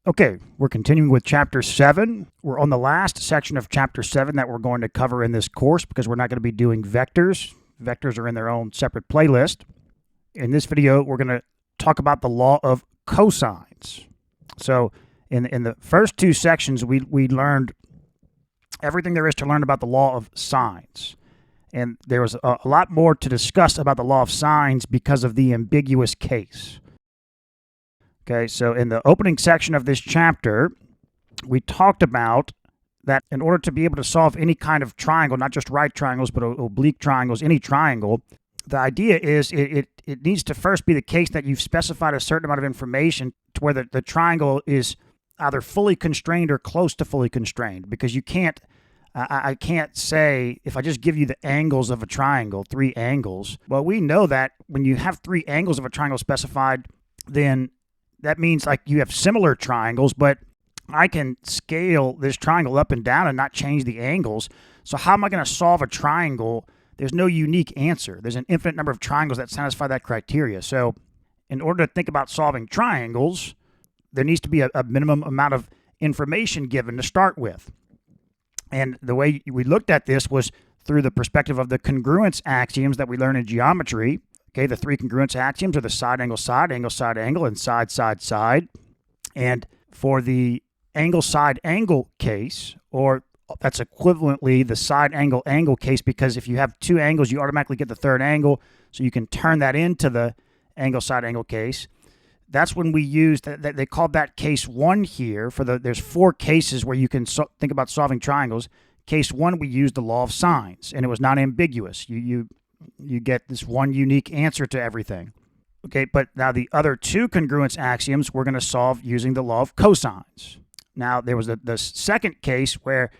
Okay, we're continuing with Chapter 7. We're on the last section of Chapter 7 that we're going to cover in this course because we're not going to be doing vectors. Vectors are in their own separate playlist. In this video, we're going to talk about the law of cosines. So in the first two sections, we learned everything there is to learn about the law of sines. And there was a lot more to discuss about the law of sines because of the ambiguous case. Okay, so in the opening section of this chapter, we talked about that in order to be able to solve any kind of triangle, not just right triangles, but oblique triangles, any triangle, the idea is it needs to first be the case that you've specified a certain amount of information to where the triangle is either fully constrained or close to fully constrained, because you can't, I can't say, if I just give you the angles of a triangle, 3 angles, well, we know that when you have 3 angles of a triangle specified, then that means like you have similar triangles, but I can scale this triangle up and down and not change the angles. So how am I going to solve a triangle? There's no unique answer. There's an infinite number of triangles that satisfy that criteria. So in order to think about solving triangles, there needs to be a minimum amount of information given to start with. And the way we looked at this was through the perspective of the congruence axioms that we learn in geometry. Okay, the 3 congruence axioms are the side, angle, side, angle, side, angle, and side, side, side. And for the angle, side, angle case, or that's equivalently the side, angle, angle case, because if you have 2 angles, you automatically get the third angle, so you can turn that into the angle, side, angle case. That's when we used, they called that case 1 here. There's 4 cases where you can think about solving triangles. Case 1, we used the law of sines, and it was not ambiguous. You get this one unique answer to everything. Okay, but now the other 2 congruence axioms we're going to solve using the law of cosines. Now, there was the second case where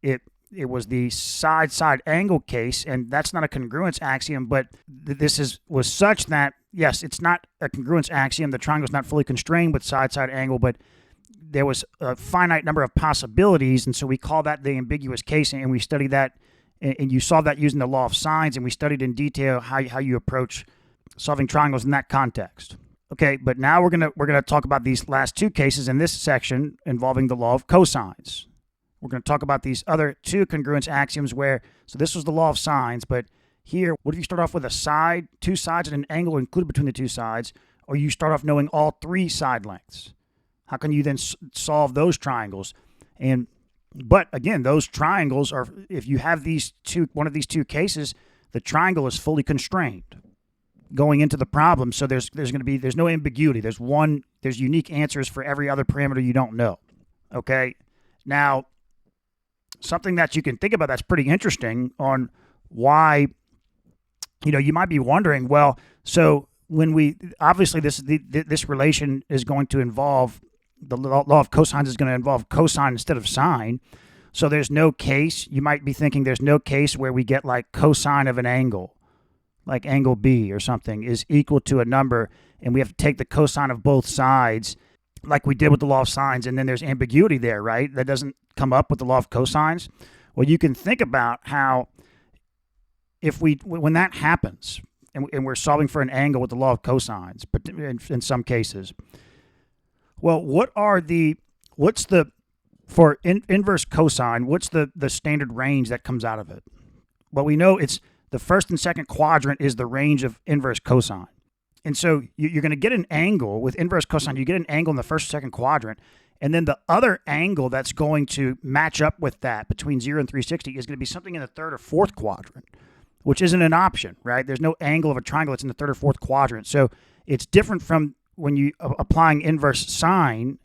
it was the side angle case, and that's not a congruence axiom, but this was such that, yes, it's not a congruence axiom. The triangle is not fully constrained with side angle, but there was a finite number of possibilities, and so we call that the ambiguous case, and we studied that. And you solve that using the law of sines, and we studied in detail how you approach solving triangles in that context. Okay, but now we're gonna talk about these last 2 cases in this section involving the law of cosines. We're going to talk about these other 2 congruence axioms so this was the law of sines, but here, what if you start off with a side, 2 sides, and an angle included between the 2 sides, or you start off knowing all 3 side lengths? How can you then solve those triangles? But again, those triangles are, if you have one of these 2 cases, the triangle is fully constrained going into the problem. So there's no ambiguity. There's unique answers for every other parameter you don't know. Okay. Now, something that you can think about that's pretty interesting on why, you might be wondering, well, so obviously this relation is going to involve, the law of cosines is going to involve cosine instead of sine. So there's no case, you might be thinking there's no case where we get like cosine of an angle, like angle B or something, is equal to a number, and we have to take the cosine of both sides like we did with the law of sines, and then there's ambiguity there, right? That doesn't come up with the law of cosines. Well, you can think about how when that happens, and we're solving for an angle with the law of cosines, but in some cases, well, for inverse cosine, what's the standard range that comes out of it? Well, we know it's the first and second quadrant is the range of inverse cosine. And so you're going to get an angle with inverse cosine. You get an angle in the first and second quadrant, and then the other angle that's going to match up with that between 0 and 360 is going to be something in the third or fourth quadrant, which isn't an option, right? There's no angle of a triangle that's in the third or fourth quadrant. So it's different from when you applying inverse sine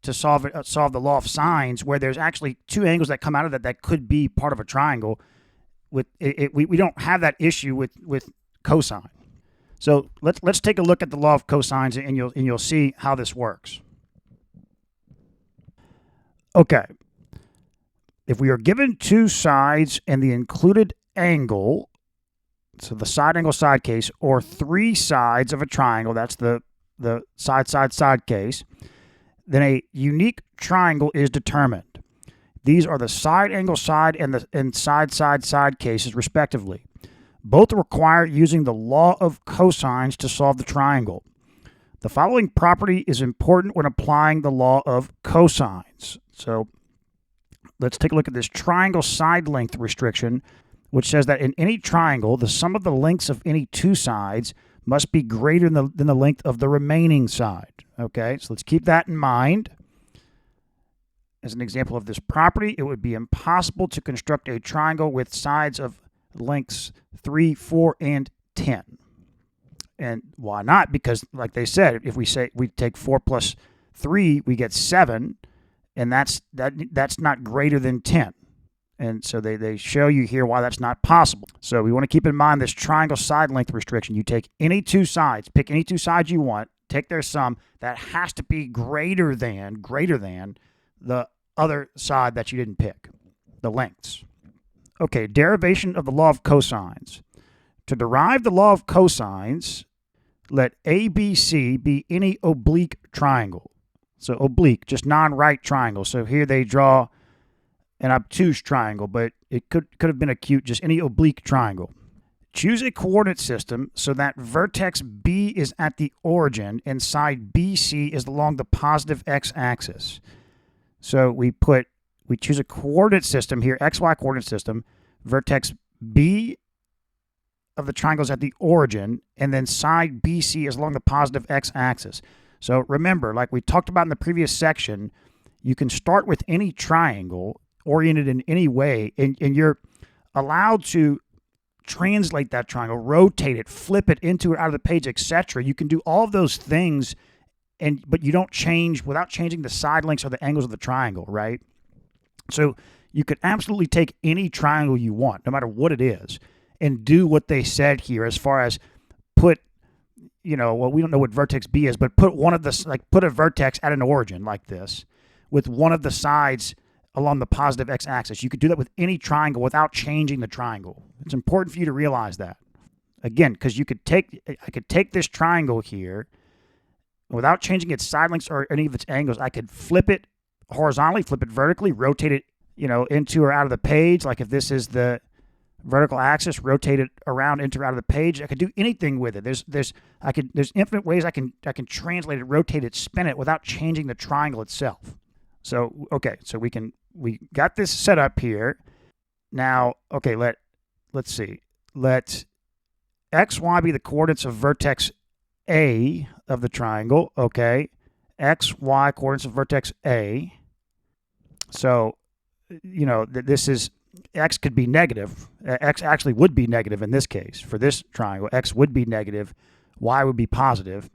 to solve the law of sines, where there's actually 2 angles that come out of that could be part of a triangle. We don't have that issue with cosine. So let's take a look at the law of cosines, and you'll see how this works. Okay, if we are given 2 sides and the included angle, so the side angle side case, or 3 sides of a triangle, that's the side case, then a unique triangle is determined. These are the side angle side and side cases respectively. Both require using the law of cosines to solve the triangle. The following property is important when applying the law of cosines. So let's take a look at this triangle side length restriction, which says that in any triangle, the sum of the lengths of any two sides must be greater than the length of the remaining side. Okay, so let's keep that in mind. As an example of this property, it would be impossible to construct a triangle with sides of lengths 3, 4, and 10. And why not? Because, like they said, if we say we take 4 plus 3, we get 7, and that's not greater than 10. And so they show you here why that's not possible. So we want to keep in mind this triangle side length restriction. You take any two sides, pick any two sides you want, take their sum. That has to be greater than the other side that you didn't pick, the lengths. Okay, derivation of the law of cosines. To derive the law of cosines, let ABC be any oblique triangle. So oblique, just non-right triangle. So here they draw an obtuse triangle, but it could have been acute, just any oblique triangle. Choose a coordinate system so that vertex B is at the origin and side BC is along the positive x-axis. So we choose a coordinate system here, xy coordinate system, vertex B of the triangle is at the origin, and then side BC is along the positive x-axis. So remember, like we talked about in the previous section, you can start with any triangle oriented in any way, and you're allowed to translate that triangle, rotate it, flip it into or out of the page, etc. You can do all of those things, but you don't change without changing the side lengths or the angles of the triangle, right? So you could absolutely take any triangle you want, no matter what it is, and do what they said here as far as put, well, we don't know what vertex B is, but put put a vertex at an origin like this with one of the sides along the positive x-axis. You could do that with any triangle without changing the triangle. It's important for you to realize that. Again, because I could take this triangle here without changing its side lengths or any of its angles. I could flip it horizontally, flip it vertically, rotate it, into or out of the page. Like if this is the vertical axis, rotate it around into or out of the page. I could do anything with it. There's infinite ways I can translate it, rotate it, spin it without changing the triangle itself. So okay, so we got this set up here. Now, okay, let's see. Let xy be the coordinates of vertex A of the triangle. Okay, xy coordinates of vertex A. So, this is x could be negative. X actually would be negative in this case. For this triangle, x would be negative, y would be positive.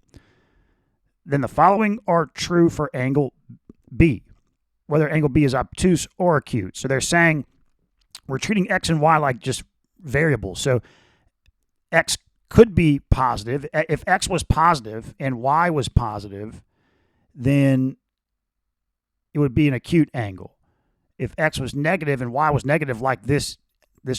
Then the following are true for angle B, whether angle B is obtuse or acute. So they're saying we're treating x and y like just variables. So x could be positive. If x was positive and y was positive, then it would be an acute angle. If x was negative and y was negative, like this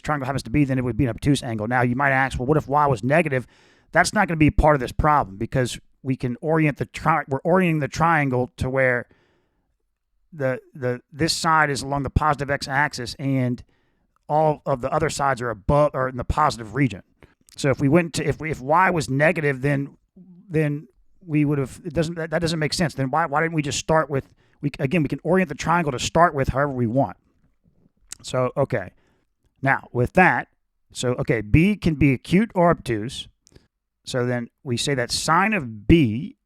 triangle happens to be, then it would be an obtuse angle. Now, you might ask, well, what if y was negative? That's not going to be part of this problem because we can orient we're orienting the triangle to where this side is along the positive x-axis and all of the other sides are above or in the positive region. So if we went to if y was negative, then we would have that doesn't make sense. Then why didn't we just start with we can orient the triangle to start with however we want. So okay. Now with that, B can be acute or obtuse. So then we say that sine of B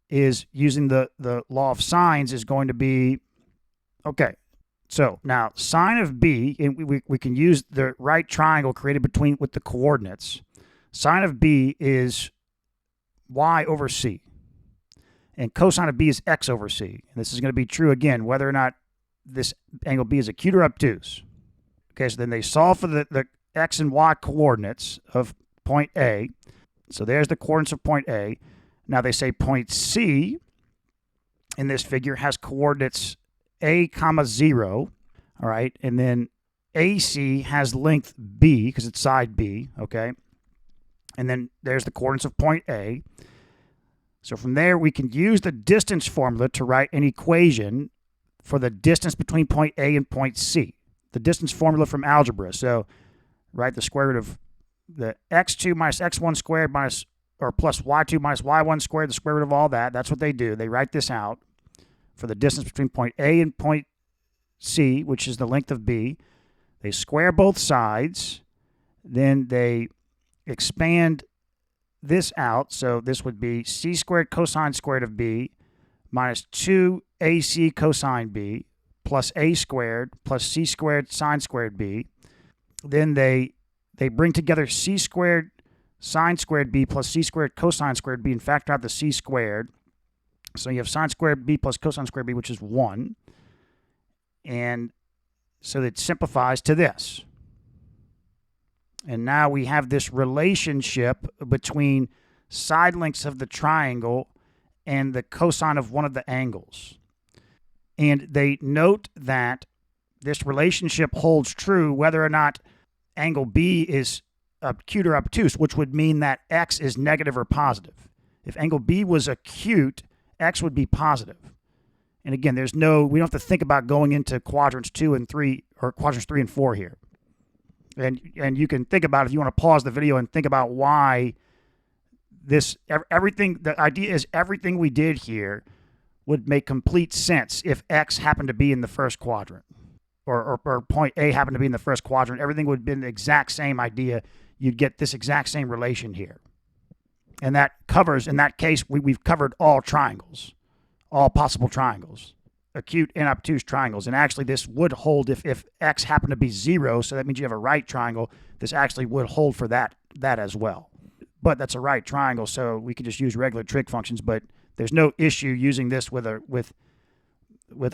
is using the law of sines is going to be okay. So now sine of B, and we can use the right triangle created with the coordinates. Sine of B is y over c. And cosine of B is x over c. And this is going to be true again, whether or not this angle B is acute or obtuse. Okay, so then they solve for the x and y coordinates of point A. So there's the coordinates of point A. Now they say point C in this figure has coordinates a comma 0. All right, and then AC has length B because it's side B. Okay, and then there's the coordinates of point A. So from there, we can use the distance formula to write an equation for the distance between point A and point C. The distance formula from algebra. So write the square root of the x2 minus x1 squared minus or plus y2 minus y1 squared, the square root of all that. That's what they do. They write this out for the distance between point A and point C, which is the length of B. They square both sides. Then they expand this out. So this would be c squared cosine squared of B minus 2ac cosine B plus a squared plus c squared sine squared B. Then they bring together c squared sine squared B plus c squared cosine squared B and factor out the c squared. So you have sine squared B plus cosine squared B, which is 1. And so it simplifies to this. And now we have this relationship between side lengths of the triangle and the cosine of one of the angles. And they note that this relationship holds true whether or not angle B is acute or obtuse, which would mean that x is negative or positive. If angle B was acute, x would be positive. And again, we don't have to think about going into quadrants 2 and 3 or quadrants 3 and 4 here. And you can think about it if you want to pause the video and think about why the idea is everything we did here would make complete sense if x happened to be in the first quadrant or point A happened to be in the first quadrant. Everything would have been the exact same idea. You'd get this exact same relation here. And that covers, in that case, we've covered all triangles, all possible triangles, acute and obtuse triangles. And actually this would hold if x happened to be 0, so that means you have a right triangle. This actually would hold for that as well. But that's a right triangle, so we could just use regular trig functions, but there's no issue using this with a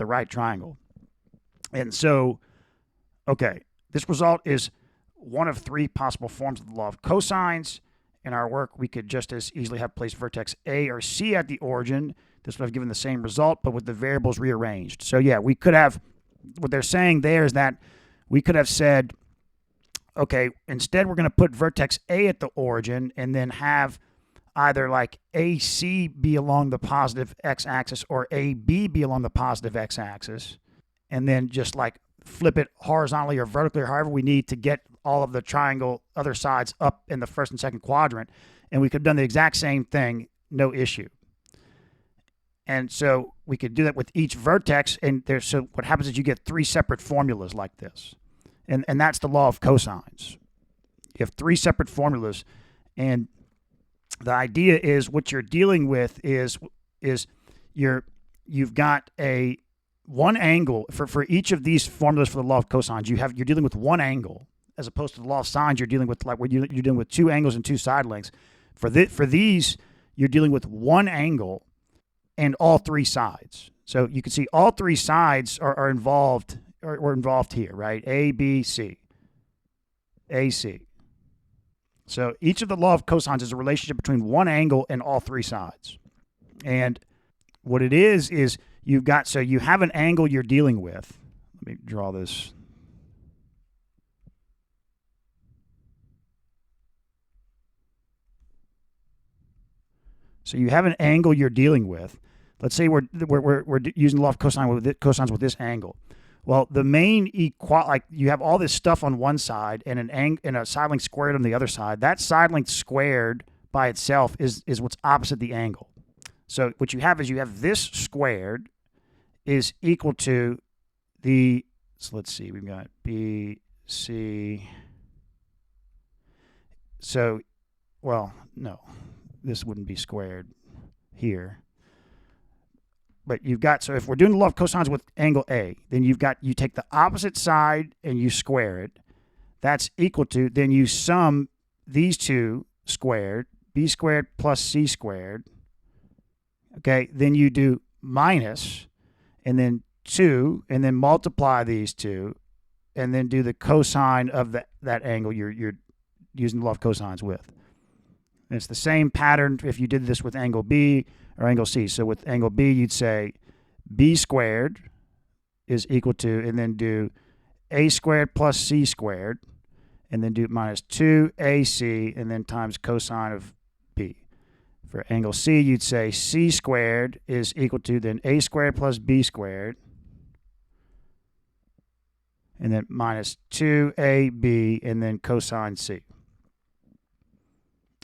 right triangle. And so, okay, this result is one of 3 possible forms of the law of cosines. In our work, we could just as easily have placed vertex A or C at the origin. This would have given the same result, but with the variables rearranged. So yeah, we could have, what they're saying there is that we could have said, okay, instead we're going to put vertex A at the origin and then have either like AC be along the positive x-axis or AB be along the positive x-axis, and then just like flip it horizontally or vertically or however we need to get all of the triangle other sides up in the first and second quadrant. And we could have done the exact same thing, no issue. And so we could do that with each vertex. And so what happens is you get 3 separate formulas like this. And that's the law of cosines. You have 3 separate formulas. And the idea is what you're dealing with is you've got one angle for each of these formulas for the law of cosines. You're dealing with one angle, as opposed to the law of sines. You're dealing with you're dealing with 2 angles and 2 side lengths. For these, you're dealing with one angle and all 3 sides. So you can see all 3 sides are involved or involved here, right? A, B, C, A, C. So each of the law of cosines is a relationship between one angle and all 3 sides. And what it is you have an angle you're dealing with. Let me draw this. So you have an angle you're dealing with. Let's say we're using the law of cosines with this angle. Well, the main you have all this stuff on one side and a side length squared on the other side. That side length squared by itself is what's opposite the angle. So what you have is this squared is equal to so let's see, we've got B, C. So, well, no, this wouldn't be squared here. But so if we're doing the law of cosines with angle A, then you take the opposite side and you square it. That's equal to, then you sum these 2 squared, B squared plus C squared. Okay, then you do minus, and then 2, and then multiply these 2, and then do the cosine of that angle you're using the law of cosines with. And it's the same pattern if you did this with angle B or angle C. So with angle B, you'd say B squared is equal to, and then do A squared plus C squared, and then do minus 2AC, and then times cosine of B. For angle C, you'd say C squared is equal to then A squared plus B squared, and then minus 2AB, and then cosine C.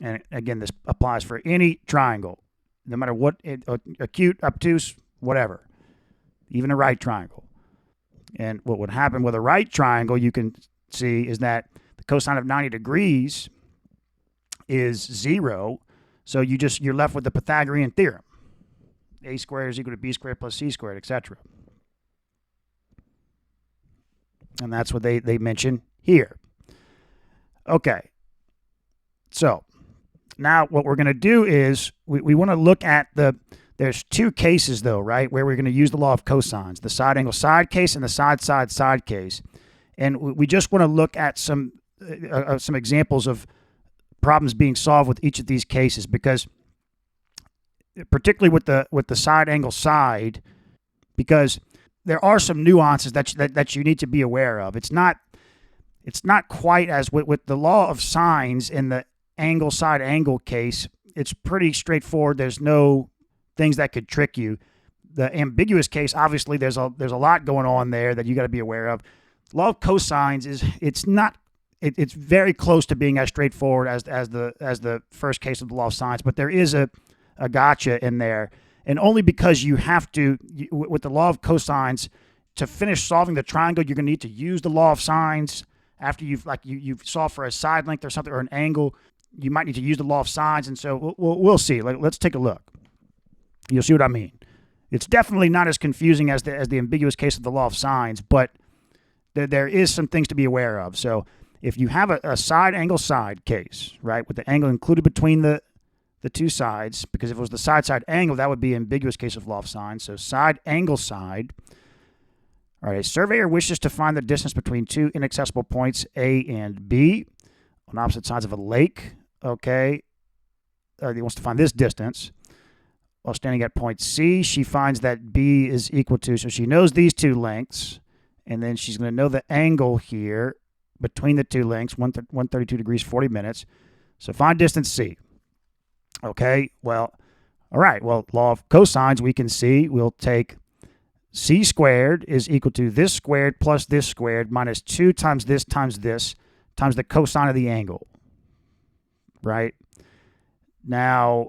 And again, this applies for any triangle, no matter what, acute, obtuse, whatever, even a right triangle. And what would happen with a right triangle, you can see, is that the cosine of 90 degrees is 0. So you're left with the Pythagorean theorem. A squared is equal to b squared plus c squared, etc. And that's what they mention here. Okay. So now what we're going to do is we want to look at there's two cases though, right, where we're going to use the law of cosines, the side angle side case and the side case. And we just want to look at some examples of problems being solved with each of these cases, because particularly with the side angle side, because there are some nuances that you need to be aware of. It's not quite as with the law of sines in the angle side angle case. It's pretty straightforward. There's no things that could trick you. The ambiguous case, obviously, there's a lot going on there that you got to be aware of. Law of cosines it's very close to being as straightforward as the first case of the law of sines, but there is a gotcha in there, and only because you have to, with the law of cosines, to finish solving the triangle, you're going to need to use the law of sines. After you've solved for a side length or something or an angle, you might need to use the law of sines, and so we'll see. Let's take a look. You'll see what I mean. It's definitely not as confusing as the ambiguous case of the law of sines, but there is some things to be aware of. So if you have a side angle side case, right, with the angle included between the two sides, because if it was the side angle, that would be ambiguous case of law of sines. So side angle side. All right, a surveyor wishes to find the distance between two inaccessible points A and B on opposite sides of a lake. Okay, he wants to find this distance. While standing at point C, she finds that B is equal to, so she knows these two lengths, and then she's going to know the angle here between the two lengths, 132 degrees, 40 minutes. So find distance C. Okay, well, all right, well, law of cosines, we can see we'll take C squared is equal to this squared plus this squared minus 2 times this times the cosine of the angle, right? Now,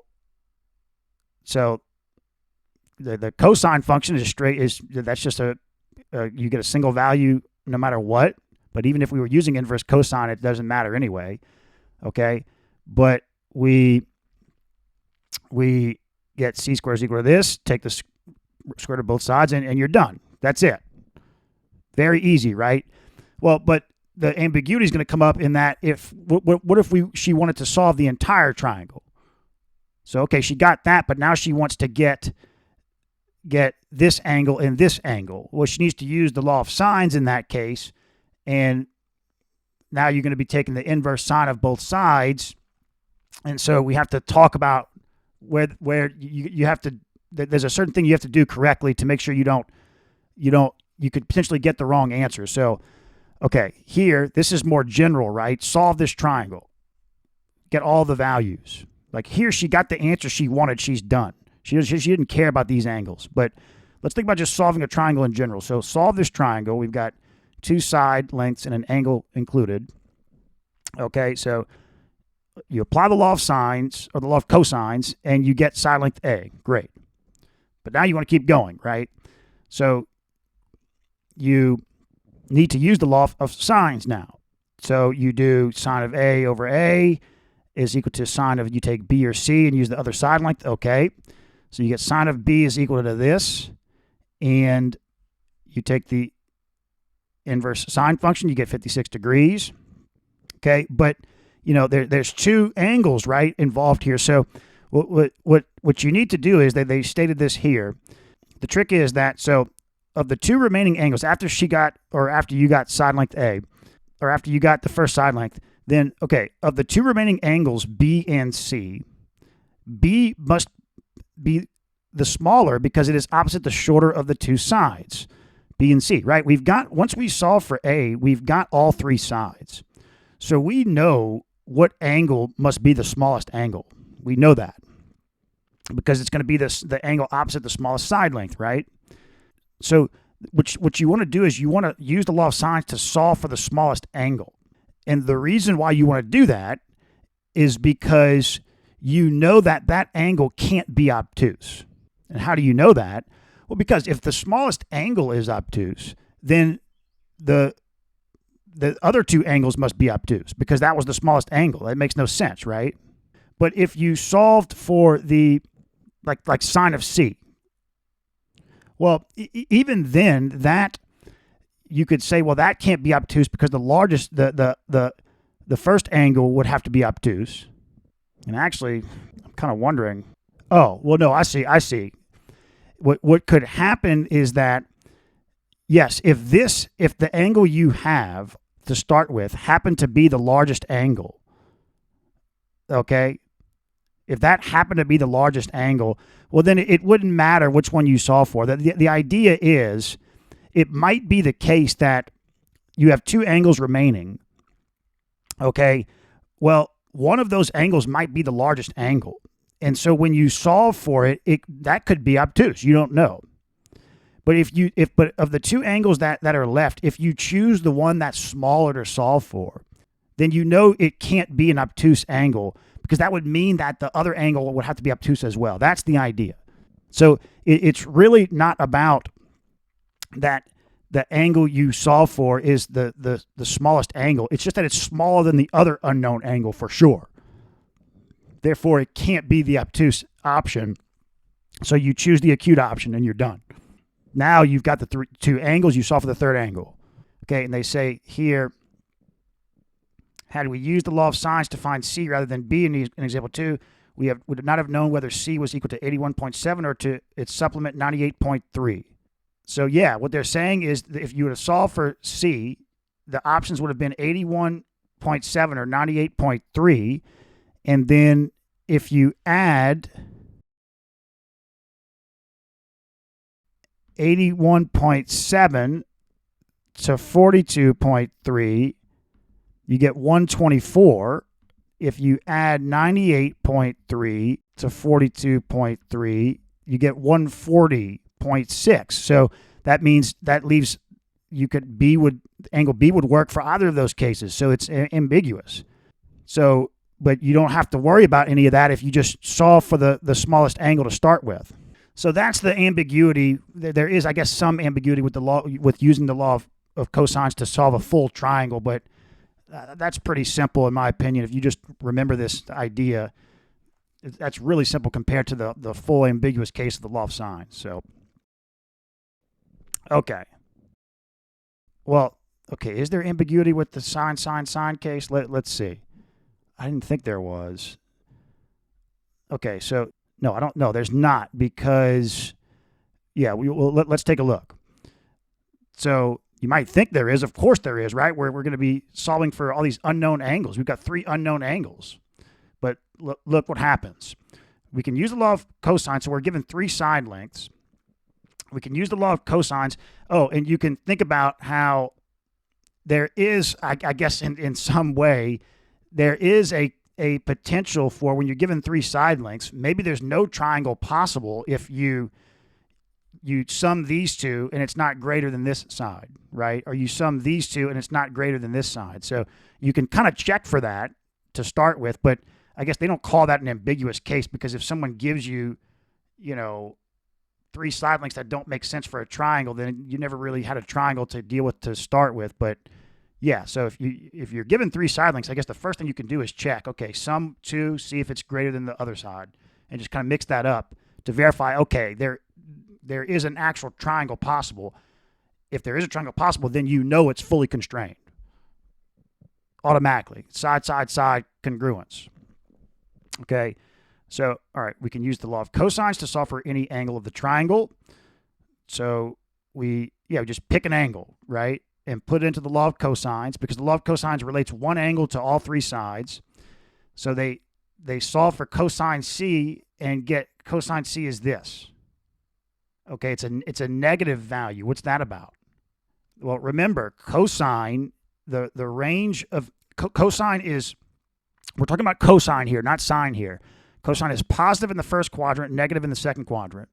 so the cosine function that's just you get a single value no matter what. But even if we were using inverse cosine, it doesn't matter anyway. Okay, but we get c squared is equal to this. Take the square root of both sides, and you're done. That's it. Very easy, right? Well, but the ambiguity is going to come up in that what if she wanted to solve the entire triangle? So, okay, she got that, but now she wants to get this angle and this angle. Well, she needs to use the law of sines in that case, and now you're going to be taking the inverse sine of both sides, and so we have to talk about where you have to. There's a certain thing you have to do correctly to make sure you could potentially get the wrong answer. So, okay, here this is more general, right? Solve this triangle, get all the values. Like here, she got the answer she wanted. She's done. She didn't care about these angles. But let's think about just solving a triangle in general. So solve this triangle. We've got two side lengths and an angle included. Okay, so you apply the law of sines or the law of cosines, and you get side length A. Great. But now you want to keep going, right? So you need to use the law of sines now. So you do sine of A over A is equal to sine of, you take B or C and use the other side length. Okay. So you get sine of B is equal to this, and you take the inverse sine function, you get 56 degrees. Okay. But, there's two angles, right, involved here. So what you need to do is they stated this here. The trick is that, so of the two remaining angles, after you got side length A, or after you got the first side length, then, okay, of the two remaining angles, B and C, B must be the smaller because it is opposite the shorter of the two sides, B and C, right? Once we solve for A, we've got all three sides. So we know what angle must be the smallest angle. We know that because it's going to be the angle opposite the smallest side length, right? So what you want to do is you want to use the law of sines to solve for the smallest angle. And the reason why you want to do that is because you know that that angle can't be obtuse. And how do you know that? Well, because if the smallest angle is obtuse, then the other two angles must be obtuse because that was the smallest angle. That makes no sense, right? But if you solved for the like sine of c, well, even then that you could say, well, that can't be obtuse because the largest the first angle would have to be obtuse. And actually, I'm kind of wondering. Oh, well, no, I see. What could happen is that yes, if the angle you have to start with happened to be the largest angle, okay, if that happened to be the largest angle, well, then it wouldn't matter which one you solve for. The idea is it might be the case that you have two angles remaining, okay? Well, one of those angles might be the largest angle. And so when you solve for it, that could be obtuse. You don't know. But but of the two angles that are left, if you choose the one that's smaller to solve for, then you know it can't be an obtuse angle because that would mean that the other angle would have to be obtuse as well. That's the idea. So it's really not about that the angle you solve for is the smallest angle. It's just that it's smaller than the other unknown angle for sure. Therefore, it can't be the obtuse option. So you choose the acute option and you're done. Now you've got the two angles, you solve for the third angle. Okay, and they say here, had we used the law of sines to find C rather than B in example 2, we would not have known whether C was equal to 81.7 or to its supplement 98.3. So yeah, what they're saying is that if you would have solved for C, the options would have been 81.7 or 98.3. And then if you add 81.7 to 42.3, you get 124. If you add 98.3 to 42.3, you get 140.6. So that means that leaves angle B would work for either of those cases. So it's ambiguous. So, but you don't have to worry about any of that if you just solve for the smallest angle to start with. So that's the ambiguity. There is, I guess, some ambiguity with using the law of cosines to solve a full triangle, but that's pretty simple in my opinion. If you just remember this idea, that's really simple compared to the full ambiguous case of the law of sines. So, okay. Well, okay, is there ambiguity with the sine case? Let's see. I didn't think there was. Okay, so no, I don't know. There's not because, yeah, let's take a look. So you might think there is. Of course there is, right? We're going to be solving for all these unknown angles. We've got three unknown angles. But look what happens. We can use the law of cosines. So we're given three side lengths. We can use the law of cosines. Oh, and you can think about how there is, I guess, in some way, there is a potential for when you're given three side lengths, maybe there's no triangle possible if you sum these two and it's not greater than this side, right? Or you sum these two and it's not greater than this side. So you can kind of check for that to start with, but I guess they don't call that an ambiguous case because if someone gives you, three side lengths that don't make sense for a triangle, then you never really had a triangle to deal with to start with. But yeah, so if you're given three side lengths, I guess the first thing you can do is check, okay, sum two, see if it's greater than the other side, and just kind of mix that up to verify, okay, there is an actual triangle possible. If there is a triangle possible, then you know it's fully constrained. Automatically. Side, congruence. Okay, so, all right, we can use the law of cosines to solve for any angle of the triangle. So we just pick an angle, right? And put it into the law of cosines because the law of cosines relates one angle to all three sides. So they solve for cosine C and get cosine C is this. Okay, it's a negative value. What's that about? Well, remember, cosine, the range of cosine is, we're talking about cosine here, not sine here. Cosine is positive in the first quadrant, negative in the second quadrant.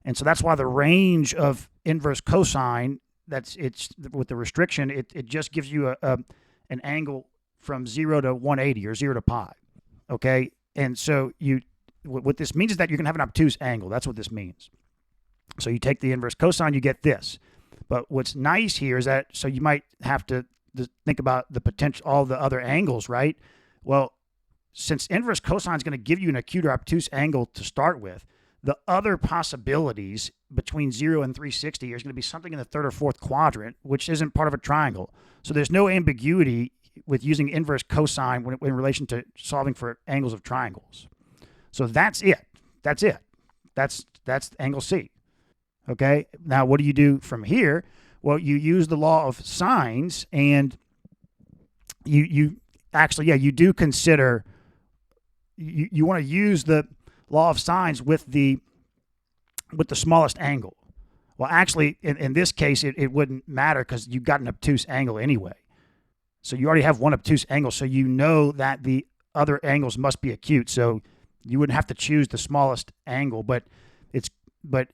And so that's why the range of inverse cosine, it's with the restriction, it just gives you an angle from 0 to 180 or 0 to pi. Okay, and so what this means is that you're going to have an obtuse angle. That's what this means. So you take the inverse cosine, you get this. But what's nice here is that, so you might have to think about the potential, all the other angles, right? Well, since inverse cosine is going to give you an acute or obtuse angle to start with, the other possibilities between 0 and 360 is going to be something in the third or fourth quadrant, which isn't part of a triangle. So there's no ambiguity with using inverse cosine in relation to solving for angles of triangles. So that's it. That's it. That's angle C. Okay, now what do you do from here? Well, you use the law of sines, and you actually, yeah, you do consider, you want to use the law of sines with the smallest angle. Well, actually, in this case, it wouldn't matter because you've got an obtuse angle anyway. So you already have one obtuse angle, so you know that the other angles must be acute. So you wouldn't have to choose the smallest angle, but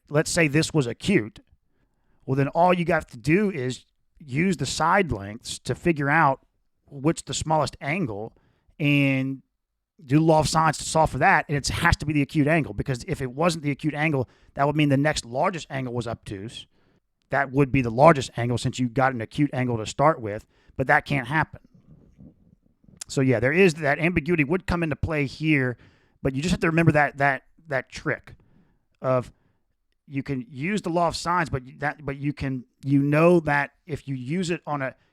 let's say this was acute. Well, then all you got to do is use the side lengths to figure out what's the smallest angle and do the law of sines to solve for that. And it has to be the acute angle, because if it wasn't the acute angle, that would mean the next largest angle was obtuse. That would be the largest angle since you got an acute angle to start with, but that can't happen. So yeah, there is that ambiguity would come into play here, but you just have to remember that trick of, you can use the law of sines, but you know that if you use it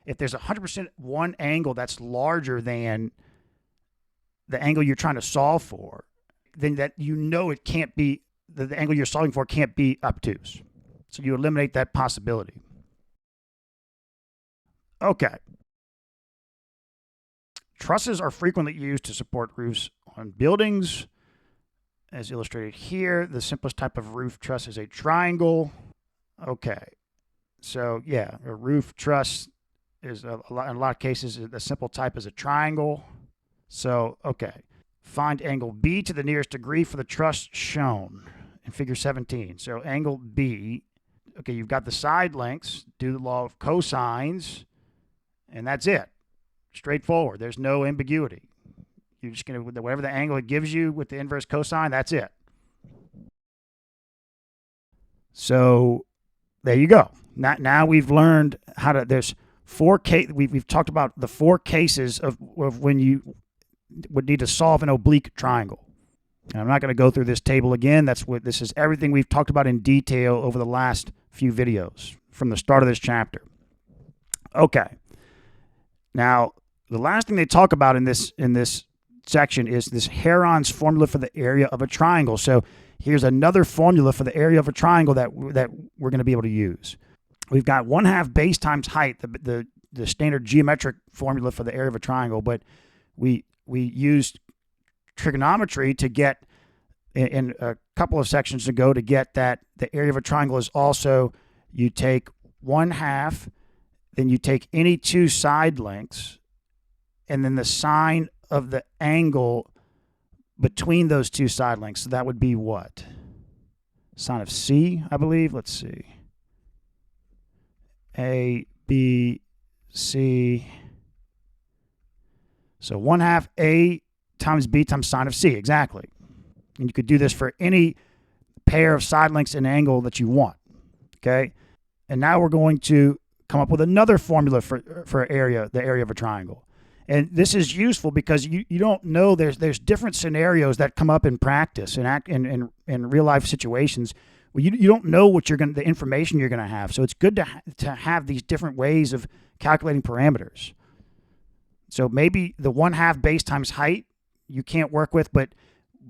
if there's 100% one angle that's larger than the angle you're trying to solve for, then that it can't be, the angle you're solving for can't be obtuse. So you eliminate that possibility. Okay. Trusses are frequently used to support roofs on buildings. As illustrated here, the simplest type of roof truss is a triangle. Okay, so yeah, a roof truss is in a lot of cases, the simple type is a triangle. So, okay, find angle B to the nearest degree for the truss shown in figure 17. So angle B, okay, you've got the side lengths, do the law of cosines, and that's it. Straightforward, there's no ambiguity. You're just going to, whatever the angle it gives you with the inverse cosine, that's it. So there you go. Now we've learned how to, there's we've talked about the 4 cases of when you would need to solve an oblique triangle. And I'm not going to go through this table again. This is everything we've talked about in detail over the last few videos from the start of this chapter. Okay. Now, the last thing they talk about in this section is this Heron's formula for the area of a triangle. So here's another formula for the area of a triangle that we're going to be able to use. We've got 1/2 base times height, the standard geometric formula for the area of a triangle, but we used trigonometry to get, in a couple of sections ago, to get that the area of a triangle is also, you take 1/2, then you take any 2 side lengths, and then the sine of the angle between those 2 side lengths. So that would be what? Sine of C, I believe. Let's see. A, B, C. So 1/2 A times B times sine of C, exactly. And you could do this for any pair of side lengths and angle that you want, okay? And now we're going to come up with another formula for the area of a triangle. And this is useful because you don't know, there's different scenarios that come up in practice and in real life situations where you don't know what the information you're going to have. So it's good to have these different ways of calculating parameters. So maybe the 1/2 base times height you can't work with, but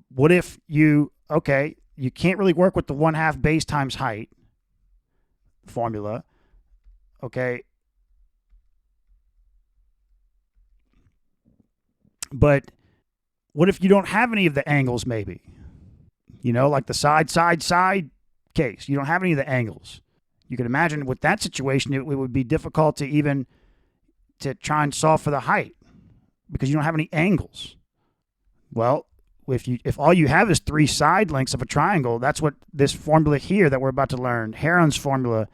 what if you can't really work with the 1/2 base times height formula, okay? But what if you don't have any of the angles, maybe? Like the side case. You don't have any of the angles. You can imagine with that situation, it would be difficult to try and solve for the height because you don't have any angles. Well, if all you have is 3 side lengths of a triangle, that's what this formula here that we're about to learn, Heron's formula,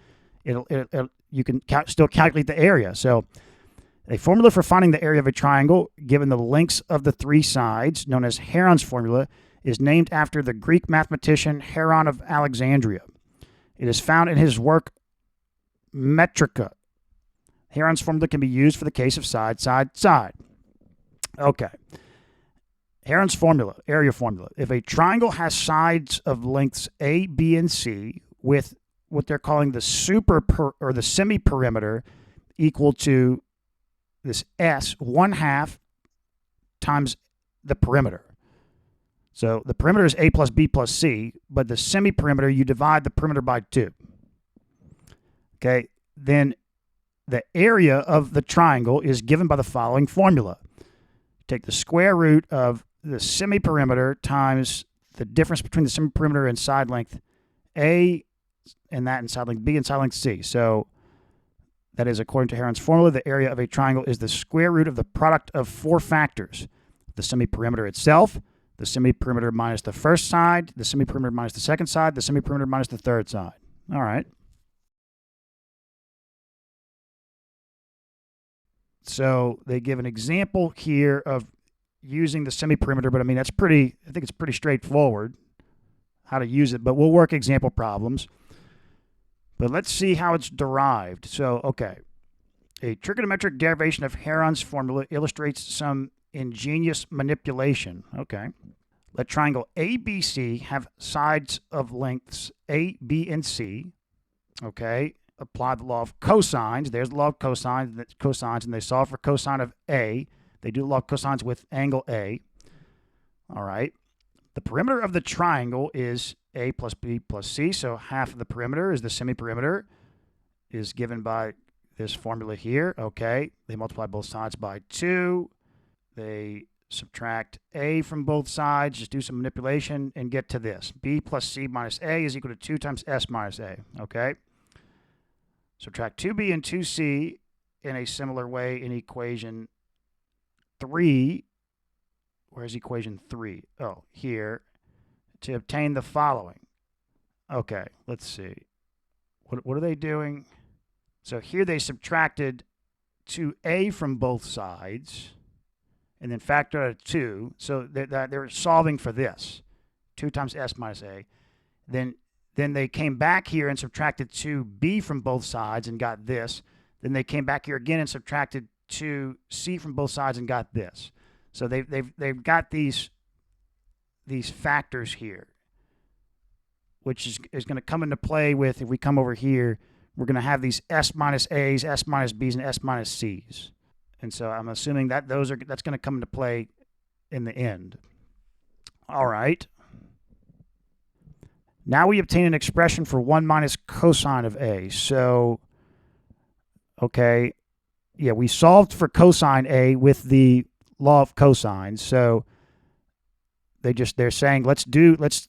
you can still calculate the area. So A formula for finding the area of a triangle, given the lengths of the three sides, known as Heron's formula, is named after the Greek mathematician Heron of Alexandria. It is found in his work Metrica. Heron's formula can be used for the case of side, side, side. Okay. Heron's formula, area formula. If a triangle has sides of lengths A, B, and C with what they're calling the the semi-perimeter equal to this S, 1/2 times the perimeter. So the perimeter is A plus B plus C, but the semi-perimeter, you divide the perimeter by 2. Okay, then the area of the triangle is given by the following formula. Take the square root of the semi-perimeter times the difference between the semi-perimeter and side length A and that and side length B and side length C. So that is, according to Heron's formula, the area of a triangle is the square root of the product of 4 factors. The semi-perimeter itself, the semi-perimeter minus the first side, the semi-perimeter minus the second side, the semi-perimeter minus the third side. All right. So they give an example here of using the semi-perimeter, but I mean, I think it's pretty straightforward how to use it, but we'll work example problems. But let's see how it's derived. So, okay. A trigonometric derivation of Heron's formula illustrates some ingenious manipulation. Okay. Let triangle ABC have sides of lengths A, B, and C. Okay. Apply the law of cosines. There's the law of cosines, and they solve for cosine of A. They do the law of cosines with angle A. All right. The perimeter of the triangle is A plus B plus C, so half of the perimeter is the semi-perimeter, is given by this formula here. Okay, they multiply both sides by 2. They subtract A from both sides, just do some manipulation, and get to this. B plus C minus A is equal to 2 times S minus A. Okay, subtract 2B and 2C in a similar way in equation 3. Where's equation 3? Oh, here. To obtain the following. Okay, let's see. What are they doing? So here they subtracted 2A from both sides and then factored out of 2. So they're solving for this. 2 times S minus A. Then they came back here and subtracted 2B from both sides and got this. Then they came back here again and subtracted 2C from both sides and got this. So they've got these factors here, which is going to come into play with, if we come over here, we're going to have these S minus A's, S minus B's, and S minus C's. And so I'm assuming that that's going to come into play in the end. All right. Now we obtain an expression for 1 minus cosine of A. So, okay, yeah, we solved for cosine A with the law of cosines. So they're saying let's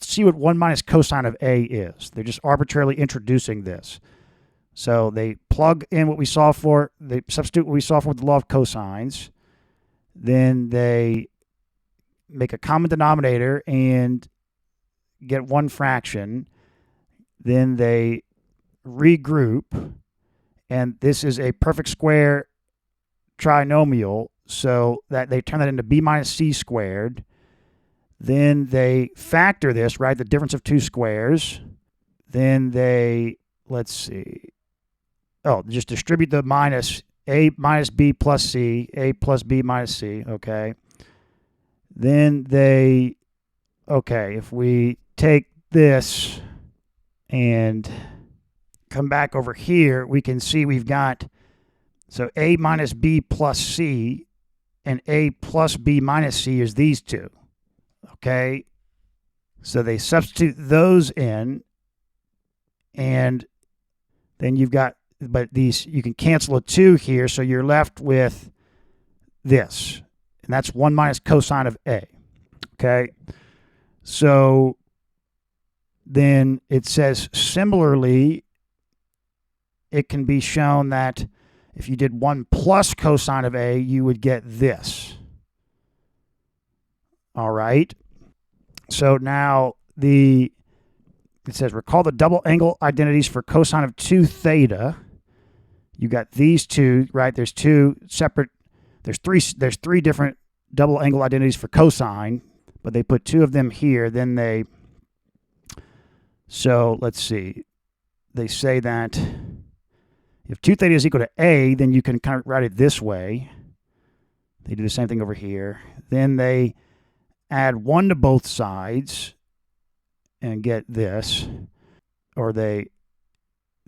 see what 1 minus cosine of A is. They're just arbitrarily introducing this. So they plug in what we solved for, they substitute what we solved for with the law of cosines. Then they make a common denominator and get one fraction. Then they regroup, and this is a perfect square trinomial, so that they turn that into B minus C squared. Then they factor this, right, the difference of 2 squares. Then they, let's see, just distribute the minus, A minus B plus C, A plus B minus C, okay. Then they, okay, if we take this and come back over here, we can see we've got, so A minus B plus C and A plus B minus C is these two. Okay, so they substitute those in, and then you've got, but these, you can cancel a 2 here, so you're left with this, and that's 1 minus cosine of A. Okay, so then it says similarly, it can be shown that if you did 1 plus cosine of A, you would get this. All right. So now it says, recall the double angle identities for cosine of 2 theta. You got these two, right? There's three different double angle identities for cosine, but they put two of them here. So let's see. They say that if 2 theta is equal to A, then you can kind of write it this way. They do the same thing over here. Then they add 1 to both sides and get this. Or they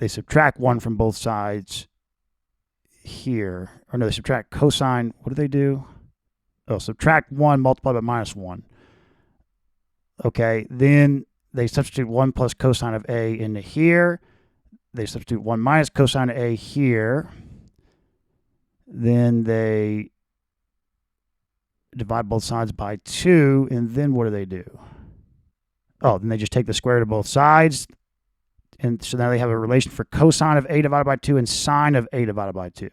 subtract 1 from both sides here. Or no, they subtract cosine. What do they do? Oh, subtract 1 multiplied by minus 1. Okay, then they substitute 1 plus cosine of A into here. They substitute 1 minus cosine of A here. Then they divide both sides by 2. And then what do? Oh, then they just take the square root of both sides. And so now they have a relation for cosine of A divided by 2 and sine of A divided by 2.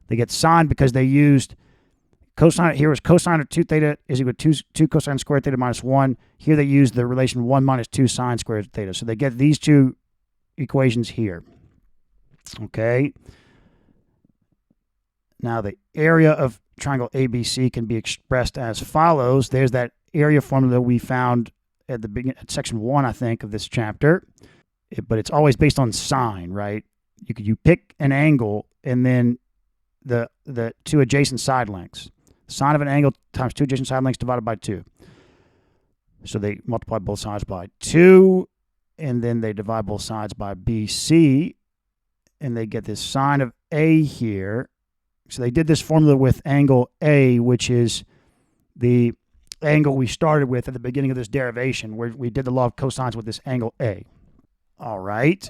They get sine because they used cosine. Here was cosine of 2 theta is equal to 2 cosine squared theta minus 1. Here they use the relation 1 minus 2 sine squared theta. So they get these two equations here. Okay. Now the area of triangle ABC can be expressed as follows. There's that area formula we found at the beginning, at section 1, I think, of this chapter. But it's always based on sine, right? You pick an angle and then the two adjacent side lengths. Sine of an angle times 2 adjacent side lengths divided by 2. So they multiply both sides by 2, and then they divide both sides by BC, and they get this sine of A here. So they did this formula with angle A, which is the angle we started with at the beginning of this derivation, where we did the law of cosines with this angle A. All right.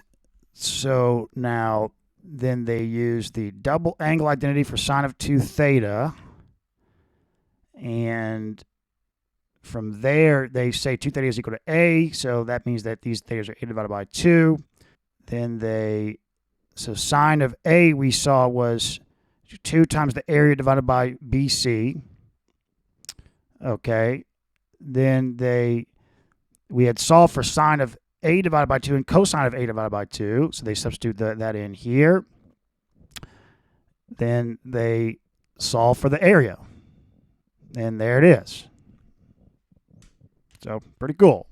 So now then they use the double angle identity for sine of 2 theta. And from there, they say 2 theta is equal to A. So that means that these thetas are A divided by 2. Then so sine of A we saw was 2 times the area divided by BC. Okay. Then we had solved for sine of A divided by 2 and cosine of A divided by 2. So they substitute that in here. Then they solve for the area. And there it is. So pretty cool.